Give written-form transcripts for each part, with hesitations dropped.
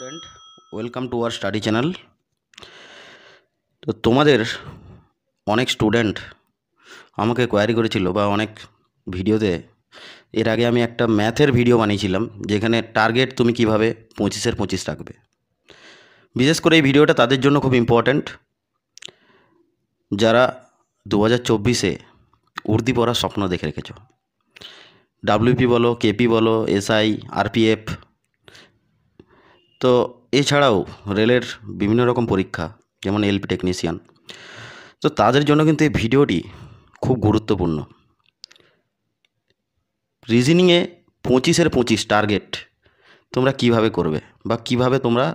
Student, welcome to our study channel. তো তোমাদের অনেক স্টুডেন্ট আমাকে কোয়ারি করেছিল বা অনেক ভিডিওতে, এর আগে আমি একটা ম্যাথের ভিডিও বানিয়েছিলাম যেখানে টার্গেট তুমি কিভাবে 25-এর 25 রাখবে। বিশেষ করে এই ভিডিওটা তাদের জন্য খুব ইম্পর্ট্যান্ট যারা 2024-এ উর্দি পড়ার স্বপ্ন দেখে রেখেছো। ডাব্লিউপি বলো, কেপি বলো, এসআই, আরপিএফ, তো এছাড়াও রেলের বিভিন্ন রকম পরীক্ষা যেমন এলপি টেকনিশিয়ান, তো তাদের জন্য কিন্তু এই ভিডিওটি খুব গুরুত্বপূর্ণ। রিজনিংয়ে 25-এর 25 টার্গেট তোমরা কিভাবে করবে বা কিভাবে তোমরা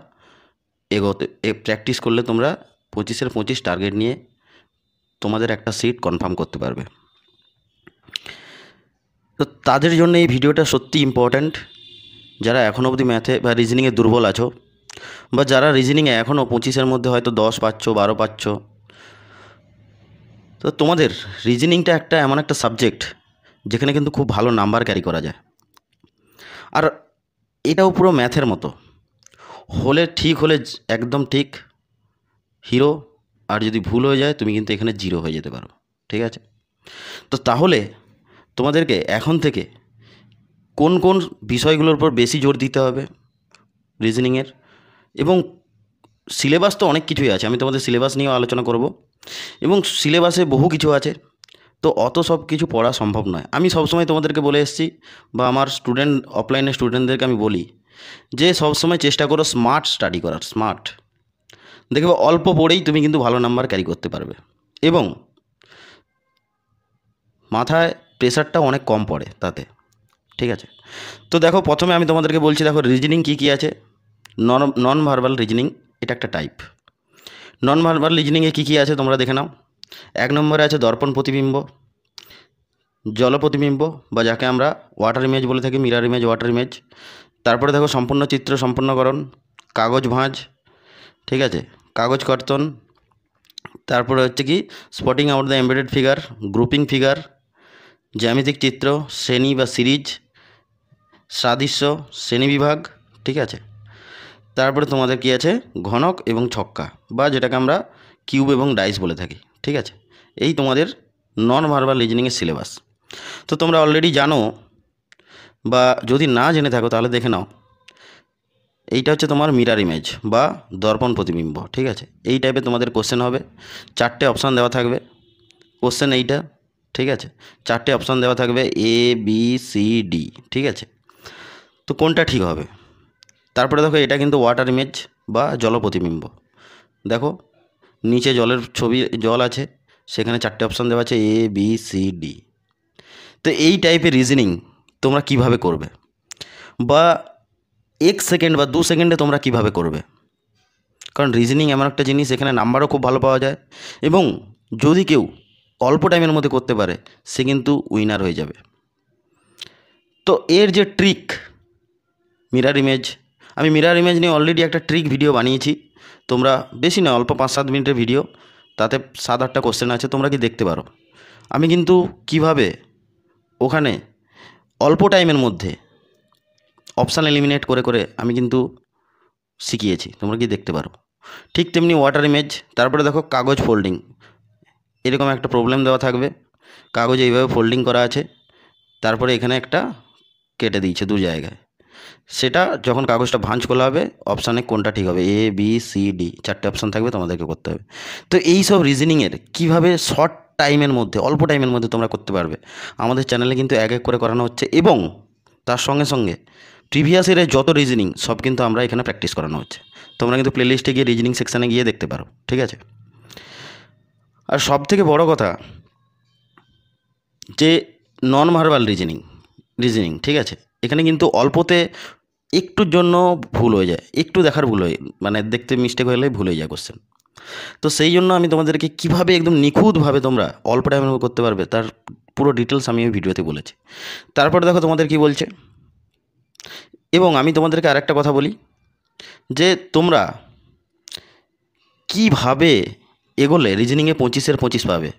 এগোতে প্র্যাকটিস করলে তোমরা 25-এর 25 টার্গেট নিয়ে তোমাদের একটা সিট কনফার্ম করতে পারবে। তো তাদের জন্য এই ভিডিওটা সত্যি ইম্পর্ট্যান্ট যারা এখনও অবধি ম্যাথে বা রিজনিংয়ে দুর্বল আছো, বা যারা রিজনিংয়ে এখনও 25-এর মধ্যে হয়তো 10 পাচ্ছ, 12 পাচ্ছ। তো তোমাদের রিজনিংটা একটা এমন একটা সাবজেক্ট যেখানে কিন্তু খুব ভালো নাম্বার ক্যারি করা যায়, আর এটাও পুরো ম্যাথের মতো। হলে ঠিক হলে একদম ঠিক হিরো, আর যদি ভুল হয়ে যায় তুমি কিন্তু এখানে জিরো হয়ে যেতে পারো। ঠিক আছে, তো তাহলে তোমাদেরকে এখন থেকে কোন কোন বিষয়গুলোর উপর বেশি জোর দিতে হবে রিজনিংয়ের, এবং সিলেবাস তো অনেক কিছুই আছে, আমি তোমাদের সিলেবাস নিয়েও আলোচনা করব, এবং সিলেবাসে বহু কিছু আছে। তো অত সব কিছু পড়া সম্ভব নয়। আমি সবসময় তোমাদেরকে বলে এসেছি, বা আমার স্টুডেন্ট অফলাইনের স্টুডেন্টদেরকে আমি বলি যে সবসময় চেষ্টা করো স্মার্ট স্টাডি করার। স্মার্ট দেখবে অল্প পড়েই তুমি কিন্তু ভালো নাম্বার ক্যারি করতে পারবে, এবং মাথায় প্রেশারটা অনেক কম পড়ে তাতে। ঠিক আছে, তো দেখো প্রথমে আমি তোমাদেরকে বলছি, দেখো রিজনিং কী কী আছে। নন ভার্বাল রিজনিং এটা একটা টাইপ। নন ভার্বাল রিজনিংয়ে কী কী আছে তোমরা দেখে নাও। 1 নম্বরে আছে দর্পণ প্রতিবিম্ব, জল প্রতিবিম্ব, বা যাকে আমরা ওয়াটার ইমেজ বলে থাকি, মিরার ইমেজ, ওয়াটার ইমেজ। তারপরে দেখো সম্পূর্ণ চিত্র সম্পূর্ণকরণ, কাগজ ভাঁজ, ঠিক আছে, কাগজ কর্তন। তারপরে হচ্ছে কি spotting out the embedded figure, grouping figure, জ্যামিতিক চিত্র, শ্রেণী বা সিরিজ, সাদৃশ্য, শ্রেণীবিভাগ। ঠিক আছে, তারপরে তোমাদের কি আছে ঘনক এবং ছক্কা, বা যেটাকে আমরা কিউব এবং ডাইস বলে থাকি। ঠিক আছে, এই তোমাদের নন ভার্বাল রিজনিংয়ের সিলেবাস। তো তোমরা অলরেডি জানো, বা যদি না জেনে থাকো তাহলে দেখে নাও। এইটা হচ্ছে তোমার মিরার ইমেজ বা দর্পণ প্রতিবিম্ব। ঠিক আছে, এই টাইপের তোমাদের কোশ্চেন হবে, 4টে অপশান দেওয়া থাকবে কোশ্চেন এইটা। ঠিক আছে, 4টে অপশান দেওয়া থাকবে এ বি সি ডি। ঠিক আছে, তো কোনটা ঠিক হবে। তারপরে দেখো এটা কিন্তু ওয়াটার ইমেজ বা জল প্রতিবিম্ব। দেখো নিচে জলের ছবি, জল আছে, সেখানে 4টে অপশান দেওয়া আছে এ বি সি ডি। তো এই টাইপের রিজনিং তোমরা কিভাবে করবে, বা 1 সেকেন্ড বা 2 সেকেন্ডে তোমরা কিভাবে করবে। কারণ রিজনিং এমন একটা জিনিস, এখানে নাম্বারও খুব ভালো পাওয়া যায়, এবং যদি কেউ অল্প টাইমের মধ্যে করতে পারে সে কিন্তু উইনার হয়ে যাবে। তো এর যে ট্রিক মিরার ইমেজ, আমি মিরার ইমেজ নিয়ে অলরেডি একটা ট্রিক ভিডিও বানিয়েছি। তোমরা বেশি না, অল্প 5-7 মিনিটের ভিডিও, তাতে 7-8টা কোশ্চেন আছে, তোমরা কি দেখতে পারো। আমি কিন্তু কিভাবে ওখানে অল্প টাইমের মধ্যে অপশান এলিমিনেট করে করে আমি কিন্তু শিখিয়েছি, তোমরা কি দেখতে পারো। ঠিক তেমনি ওয়াটার ইমেজ। তারপরে দেখো কাগজ ফোল্ডিং, এরকম একটা প্রবলেম দেওয়া থাকবে, কাগজ এইভাবে ফোল্ডিং করা আছে, তারপরে এখানে একটা কেটে দিয়েছে 2 জায়গায়, সেটা যখন কাগজটা ভাঁজ করা হবে অপশানে কোনটা ঠিক হবে, A B C D 4টে option থাকবে, তোমাদেরকে করতে হবে। তো এই সব রিজনিংয়ের কীভাবে শর্ট টাইমের মধ্যে, অল্প টাইমের মধ্যে তোমরা করতে পারবে, আমাদের চ্যানেলে কিন্তু এক এক করে করানো হচ্ছে, এবং তার সঙ্গে সঙ্গে প্রিভিয়াস ইয়ারের যত রিজনিং সব কিন্তু আমরা এখানে প্র্যাকটিস করানো হচ্ছে। তোমরা কিন্তু প্লেলিস্টে গিয়ে রিজনিং সেকশানে গিয়ে দেখতে পারো। ঠিক আছে, আর সব থেকে বড় কথা যে নন ভার্বাল রিজনিং, ঠিক আছে, এখানে কিন্তু অল্পতে একটুর জন্য ভুল হয়ে যায়, একটু দেখার ভুল হয়ে, মানে দেখতে মিস্টেক হলে ভুল হয়ে যায় কোশ্চেন। তো সেই জন্য আমি তোমাদেরকে কীভাবে একদম নিখুঁতভাবে তোমরা অল্প টাইমের মধ্যে করতে পারবে তার পুরো ডিটেলস আমি ওই ভিডিওতে বলেছি। তারপরে দেখো তোমাদের কি বলছে, এবং আমি তোমাদেরকে আরেকটা কথা বলি যে তোমরা কীভাবে এগোলে রিজনিংয়ে 25-এর 25 পাবে।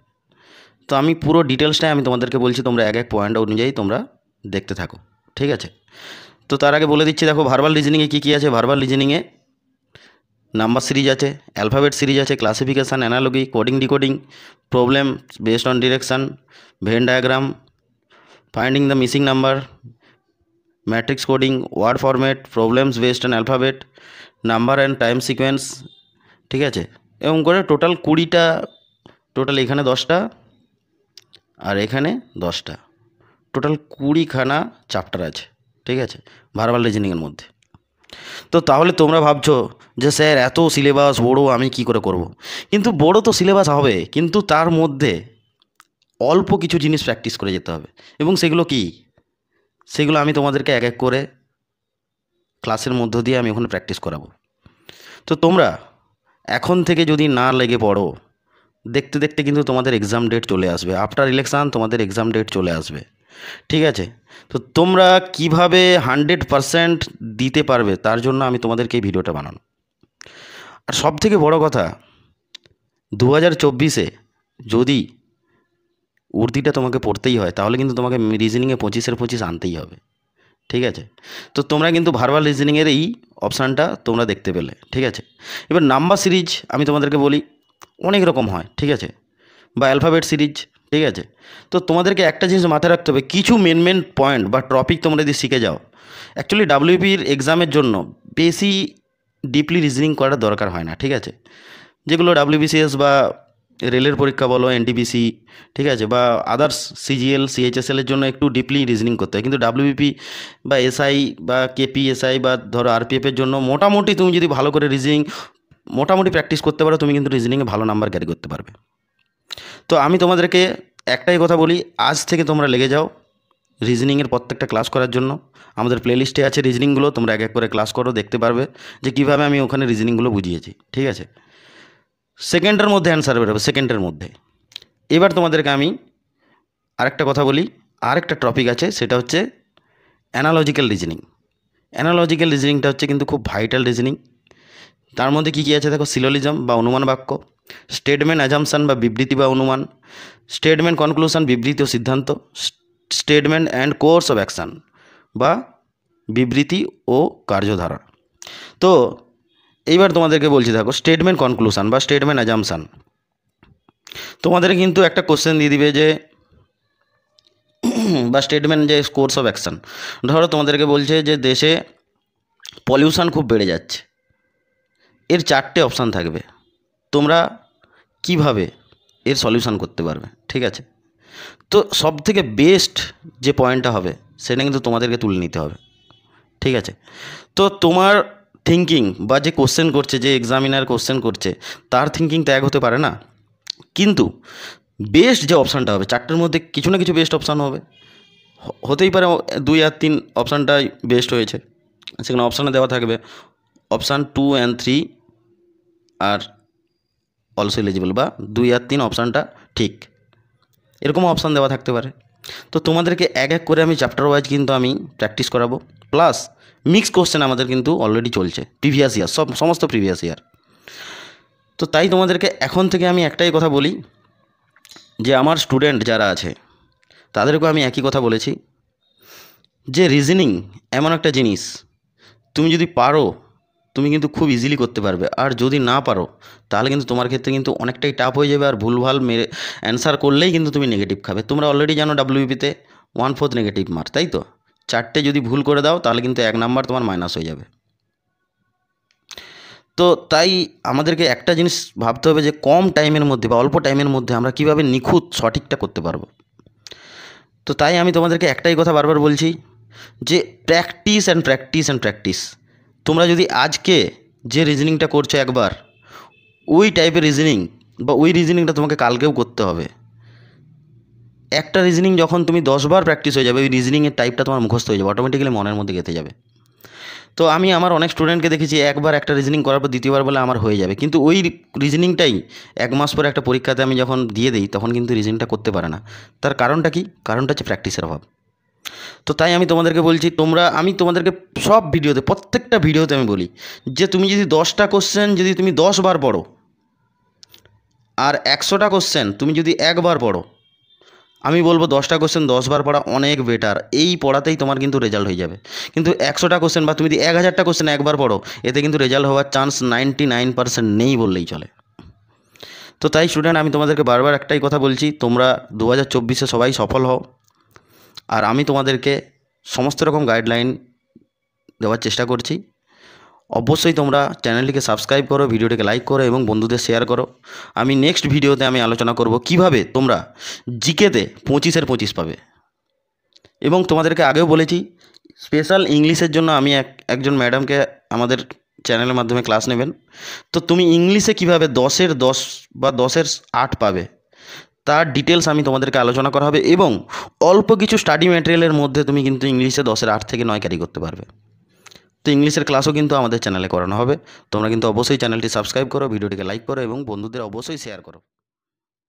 তো আমি পুরো ডিটেলসটাই আমি তোমাদেরকে বলছি, তোমরা এক এক পয়েন্ট অনুযায়ী তোমরা দেখতে থাকো। ঠিক আছে, তো তার আগে বলে দিচ্ছি, দেখো ভার্বাল রিজনিংয়ে কী কী আছে। ভার্বাল রিজনিংয়ে নাম্বার সিরিজ আছে, অ্যালফাবেট সিরিজ আছে, classification, analogy, coding decoding, problem based on direction, Venn diagram, finding the missing number, matrix coding, word format, problems based on alphabet, number and time sequence, ঠিক আছে। এবং করে total 20টা, total এখানে 10টা আর এখানে 10টা, টোটাল 20খানা চ্যাপ্টার আছে, ঠিক আছে, ভার্বাল রিজনিংয়ের মধ্যে। তো তাহলে তোমরা ভাবছো যে স্যার এত সিলেবাস বড়, আমি কি করে করব। কিন্তু বড় তো সিলেবাস হবে, কিন্তু তার মধ্যে অল্প কিছু জিনিস প্র্যাকটিস করে যেতে হবে। এবং সেগুলো কি, সেগুলো আমি তোমাদেরকে এক এক করে ক্লাসের মধ্য দিয়ে আমি ওখানে প্র্যাকটিস করাবো। তো তোমরা এখন থেকে যদি না লেগে পড়ো, দেখতে দেখতে কিন্তু তোমাদের এক্সাম ডেট চলে আসবে। আফটার ইলেকশান তোমাদের এক্সাম ডেট চলে আসবে, ঠিক আছে। তো তোমরা কিভাবে 100% দিতে পারবে, তার জন্য আমি তোমাদেরকে এই ভিডিওটা বানানো। আর সব থেকে বড় কথা, 2024-এ যদি উর্দিটা তোমাকে পড়তেই হয়, তাহলে কিন্তু তোমাকে রিজনিংয়ে 25-এর 25 আনতেই হবে, ঠিক আছে। তো তোমরা কিন্তু ভার্বাল রিজনিংয়ের এই অপশানটা তোমরা দেখতে পেলে, ঠিক আছে। এবার নাম্বার সিরিজ আমি তোমাদেরকে বলি, অনেক রকম হয়, ঠিক আছে, বা অ্যালফাবেট সিরিজ, ঠিক আছে। তো তোমাদেরকে একটা জিনিস মাথায় রাখতে হবে, কিছু মেন পয়েন্ট বা টপিক তোমরা যদি শিখে যাও, অ্যাকচুয়ালি ডাব্লিউপির এক্সামের জন্য বেশি ডিপলি রিজনিং করার দরকার হয় না, ঠিক আছে। যেগুলো ডাব্লিউবিসিএস বা রেলের পরীক্ষা বলো, এনটিপিসি, ঠিক আছে, বা আদার্স সিজিএল সিএইচএসএলের জন্য একটু ডিপলি রিজনিং করতে হয়। কিন্তু ডাব্লিউবিপি বা এসআই বা কেপিএসআই বা ধরো আরপিএফের জন্য মোটামুটি তুমি যদি ভালো করে রিজনিং মোটামুটি প্র্যাকটিস করতে পারো, তুমি কিন্তু রিজনিংয়ে ভালো নাম্বার ক্যারি করতে পারবে। তো আমি তোমাদেরকে একটাই কথা বলি, আজ থেকে তোমরা লেগে যাও রিজনিংয়ের প্রত্যেকটা ক্লাস করার জন্য। আমাদের প্লেলিস্টে আছে রিজনিংগুলো, তোমরা এক এক করে ক্লাস করো, দেখতে পারবে যে কীভাবে আমি ওখানে রিজনিংগুলো বুঝিয়েছি, ঠিক আছে। সেকেন্ডের মধ্যে অ্যান্সার বেরোবে, সেকেন্ডের মধ্যে। এবার তোমাদেরকে আমি আরেকটা কথা বলি, আরেকটা টপিক আছে, সেটা হচ্ছে অ্যানালজিক্যাল রিজনিং। অ্যানালজিক্যাল রিজনিংটা হচ্ছে কিন্তু খুব ভাইটাল রিজনিং। তার মধ্যে কী কী আছে দেখো, সিলোজিজম বা অনুমান বাক্য, স্টেটমেন্ট অ্যাজাম্পশন বা বিবৃতি বা অনুমান, স্টেটমেন্ট কনক্লুশন বিবৃতি ও সিদ্ধান্ত, statement and course of action বা বিবৃতি ও কার্যধারা। তো এইবার তোমাদেরকে বলছি দেখো, স্টেটমেন্ট কনক্লুশন বা স্টেটমেন্ট অ্যাজাম্পশন, তোমাদের কিন্তু একটা কোশ্চেন দিয়ে দিবে যে বা স্টেটমেন্ট যে কোর্স অফ অ্যাকশান, ধরো তোমাদেরকে বলছে যে দেশে পলিউশন খুব বেড়ে যাচ্ছে, এর 4টে অপশান থাকবে, তোমরা কিভাবে এর সলিউশন করতে পারবে, ঠিক আছে। তো সব থেকে বেস্ট যে পয়েন্টটা হবে সেটা কিন্তু তোমাদেরকে তুলে নিতে হবে, ঠিক আছে। তো তোমার থিঙ্কিং বা যে কোশ্চেন করছে, যে এক্সামিনার কোশ্চেন করছে, তার থিঙ্কিং তো এক হতে পারে না, কিন্তু বেস্ট যে অপশানটা হবে, 4টের মধ্যে কিছু না কিছু বেস্ট অপশান হবে, হতেই পারে 2 আর 3 অপশানটাই বেস্ট হয়েছে, সেখানে অপশানে দেওয়া থাকবে option 2 and 3 are also eligible, বা 2 আর 3 অপশানটা ঠিক, এরকমও অপশান দেওয়া থাকতে পারে। তো তোমাদেরকে এক এক করে আমি চ্যাপ্টার ওয়াইজ কিন্তু আমি প্র্যাকটিস করাবো, প্লাস মিক্স কোশ্চেন আমাদের কিন্তু অলরেডি চলছে, প্রিভিয়াস ইয়ার সমস্ত প্রিভিয়াস ইয়ার। তো তাই তোমাদেরকে এখন থেকে আমি একটাই কথা বলি, যে আমার স্টুডেন্ট যারা আছে তাদেরকেও আমি একই কথা বলেছি, যে রিজনিং এমন একটা জিনিস, তুমি যদি পারো তুমি কিন্তু খুব ইজিলি করতে পারবে, আর যদি না পারো তাহলে কিন্তু তোমার ক্ষেত্রে কিন্তু অনেকটাই টাফ হয়ে যাবে, আর ভুলভাল অ্যান্সার করলেই কিন্তু তুমি নেগেটিভ খাবে। তোমরা অলরেডি জানো ডাব্লিউবিপিতে 1/4 নেগেটিভ মার্ক, তাই তো 4টে যদি ভুল করে দাও তাহলে কিন্তু 1 নাম্বার তোমার মাইনাস হয়ে যাবে। তো তাই আমাদেরকে একটা জিনিস ভাবতে হবে, যে কম টাইমের মধ্যে বা অল্প টাইমের মধ্যে আমরা কীভাবে নিখুঁত সঠিকটা করতে পারবো। তো তাই আমি তোমাদেরকে একটাই কথা বারবার বলছি, যে practice and practice and practice. তোমরা যদি আজকে যে রিজনিংটা করছো একবার, ওই টাইপের রিজনিং বা ওই রিজনিংটা তোমাকে কালকেও করতে হবে। একটা রিজনিং যখন তুমি 10বার প্র্যাকটিস হয়ে যাবে, ওই রিজনিংয়ের টাইপটা তোমার মুখস্থ হয়ে যাবে, অটোমেটিক্যালি মনের মধ্যে গেঁথে যাবে। তো আমি আমার অনেক স্টুডেন্টকে দেখেছি, একবার একটা রিজনিং করার পর দ্বিতীয়বার বলে আমার হয়ে যাবে, কিন্তু ওই রিজনিংটাই 1 মাস পরে একটা পরীক্ষাতে আমি যখন দিয়ে দিই, তখন কিন্তু রিজনিংটা করতে পারে না। তার কারণটা কি? কারণটা হচ্ছে প্র্যাকটিসের অভাব। তো তাই আমি তোমাদেরকে বলছি, আমি তোমাদেরকে সব ভিডিওতে, প্রত্যেকটা ভিডিওতে আমি বলি, যে তুমি যদি 10টা কোশ্চেন যদি তুমি 10 বার পড়ো, আর 100টা কোশ্চেন তুমি যদি একবার পড়ো, আমি বলবো 10টা কোশ্চেন 10 বার পড়া অনেক বেটার। এই পড়াতেই তোমার কিন্তু রেজাল্ট হয়ে যাবে। কিন্তু 100টা কোশ্চেন বা তুমি যদি 1000টা কোশ্চেন একবার পড়ো, এতে কিন্তু রেজাল্ট হওয়ার চান্স 99% নেই বললেই চলে। তো তাই স্টুডেন্ট, আমি তোমাদেরকে বারবার একটাই কথা বলছি, তোমরা 2024-এ সবাই সফল হও। আর আমি তোমাদেরকে সমস্ত রকম গাইডলাইন দেওয়ার চেষ্টা করছি। অবশ্যই তোমরা চ্যানেলটিকে সাবস্ক্রাইব করো, ভিডিওটিকে লাইক করো এবং বন্ধুদের শেয়ার করো। আমি নেক্সট ভিডিওতে আমি আলোচনা করব কিভাবে তোমরা জিকেতে 25-এর 25 পাবে। এবং তোমাদেরকে আগেও বলেছি, স্পেশাল ইংলিশের জন্য আমি একজন ম্যাডামকে আমাদের চ্যানেলের মাধ্যমে ক্লাস নেবেন। তো তুমি ইংলিশে কিভাবে 10-এর 10 বা 10-এর 8 পাবে, তার ডিটেলস আমি তোমাদেরকে আলোচনা করা হবে। এবং অল্প কিছু স্টাডি ম্যাটেরিয়ালের মধ্যে তুমি কিন্তু ইংলিশে 10-এর 8 থেকে 9 ক্যারি করতে পারবে। তো ইংলিশের ক্লাসও কিন্তু আমাদের চ্যানেলে করানো হবে। তোমরা কিন্তু অবশ্যই চ্যানেলটি সাবস্ক্রাইব করো, ভিডিওটিকে লাইক করো এবং বন্ধুদের অবশ্যই শেয়ার করো।